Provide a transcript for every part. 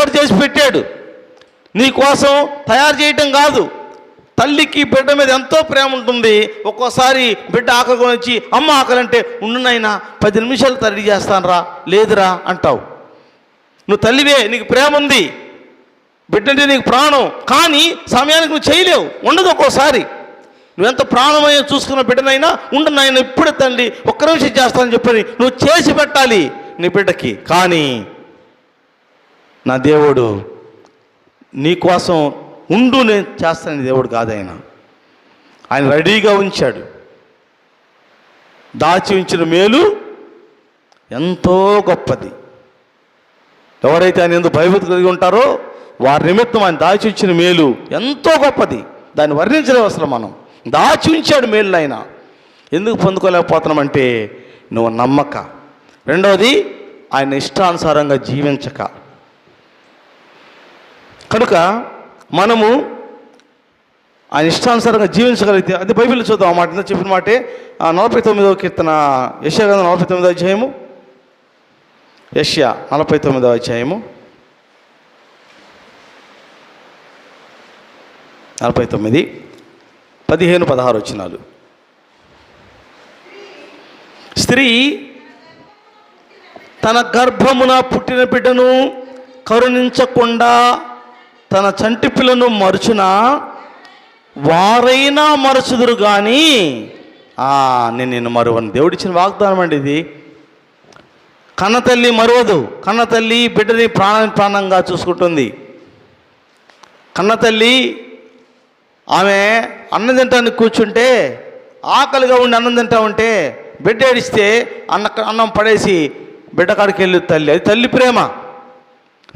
ఏర్పాటు చేసి పెట్టాడు. నీ కోసం తయారు చేయటం కాదు. తల్లికి బిడ్డ మీద ఎంతో ప్రేమ ఉంటుంది. ఒక్కోసారి బిడ్డ ఆకలి వచ్చి అమ్మ ఆకలి అంటే ఉండునైనా 10 నిమిషాలు రెడీ చేస్తాను రా, లేదురా అంటావు. నువ్వు తల్లివే, నీకు ప్రేమ ఉంది, బిడ్డ అంటే నీకు ప్రాణం. కానీ సమయానికి నువ్వు చేయలేవు, ఉండదు. ఒక్కోసారి నువ్వెంత ప్రాణమయ్యో చూసుకున్న బిడ్డనైనా ఉండు నాయన ఇప్పుడే తల్లి ఒక్క నిమిషం చేస్తానని చెప్పని నువ్వు చేసి పెట్టాలి నీ బిడ్డకి. కానీ నా దేవుడు నీ కోసం ఉండు నేను చేస్తానని దేవుడు కాదు. ఆయన రెడీగా ఉంచాడు. దాచి ఉంచిన మేలు ఎంతో గొప్పది. ఎవరైతే ఆయన ఎందుకు భయభక్తి కలిగి ఉంటారో వారి నిమిత్తం ఆయన దాచి ఉంచిన మేలు ఎంతో గొప్పది. దాన్ని వర్ణించలేవు అసలు. మనం దాచి ఉంచాడు మేలు. ఆయన ఎందుకు పొందుకోలేకపోతున్నామంటే నువ్వు నమ్మక. రెండవది ఆయన ఇష్టానుసారంగా జీవించక. కనుక మనము ఆయన ఇష్టానుసారంగా జీవించగలిగితే, అది బైబిల్ చూద్దాం. ఆ మాట చెప్పిన మాటే 49వ కీర్తన, యెషయా గ్రంథం 49వ అధ్యాయము, యెషయా 49వ అధ్యాయము 49, 15, 16 వచనాలు. స్త్రీ తన గర్భమున పుట్టిన బిడ్డను కరుణించకుండా తన చంటి పిల్లను మరుచునా వారైనా మరచుదురు కానీ నేను నిన్ను మరువను. దేవుడిచ్చిన వాగ్దానం అండి ఇది. కన్నతల్లి మరువదు. కన్నతల్లి బిడ్డని ప్రాణంగా చూసుకుంటుంది. కన్నతల్లి ఆమె అన్నం తింటానికి కూర్చుంటే, ఆకలిగా ఉండి అన్నం తింటా ఉంటే బిడ్డ ఏడిస్తే అన్నం పడేసి బిడ్డ కాడికి వెళ్ళి తల్లి. అది తల్లి ప్రేమ.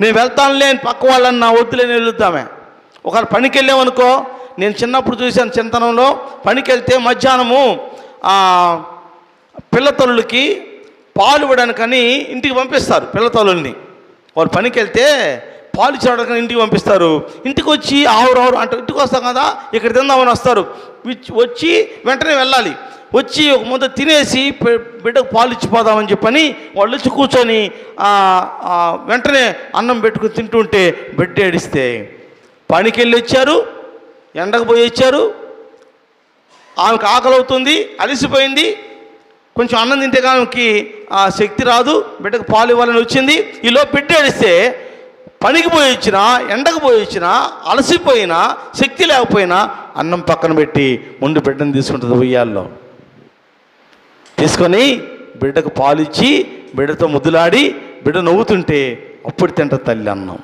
నేను వెళ్తానులే పక్క వాళ్ళన్నా వద్దులేని వెళ్తామే. ఒకవేళ పనికి వెళ్ళామనుకో, నేను చిన్నప్పుడు చూశాను, చింతనంలో పనికి వెళ్తే మధ్యాహ్నము పిల్లతల్లులకి పాలు ఇవ్వడానికని ఇంటికి పంపిస్తారు. పిల్లతల్లుల్ని వాళ్ళు పనికి వెళ్తే పాలు ఇచ్చడానికి ఇంటికి పంపిస్తారు. ఇంటికి వచ్చి ఆవురు అంటే ఇంటికి వస్తాం కదా, ఇక్కడ తిందామని వస్తారు. వచ్చి వెంటనే వెళ్ళాలి. వచ్చి ఒక ముద్ద తినేసి బిడ్డకు పాలు ఇచ్చిపోదామని చెప్పని వాళ్ళు వచ్చి కూర్చొని వెంటనే అన్నం పెట్టుకుని తింటుంటే బిడ్డ ఏడిస్తే, పనికి వెళ్ళి వచ్చారు, ఎండకు పోయి వచ్చారు, ఆమెకు ఆకలి అవుతుంది, అలసిపోయింది, కొంచెం అన్నం తింటే ఆమెకి శక్తి రాదు, బిడ్డకు పాలు ఇవ్వాలని వచ్చింది. ఈలో బిడ్డ ఏడిస్తే పనికి పోయి వచ్చినా, ఎండకు పోయి వచ్చినా, అలసిపోయినా, శక్తి లేకపోయినా అన్నం పక్కన పెట్టి ముందు బిడ్డను తీసుకుంటుంది ఉయ్యాల్లో. తీసుకొని బిడ్డకు పాలు ఇచ్చి బిడ్డతో ముద్దులాడి బిడ్డ నవ్వుతుంటే అప్పుడు తింటుంది తల్లి అన్నం.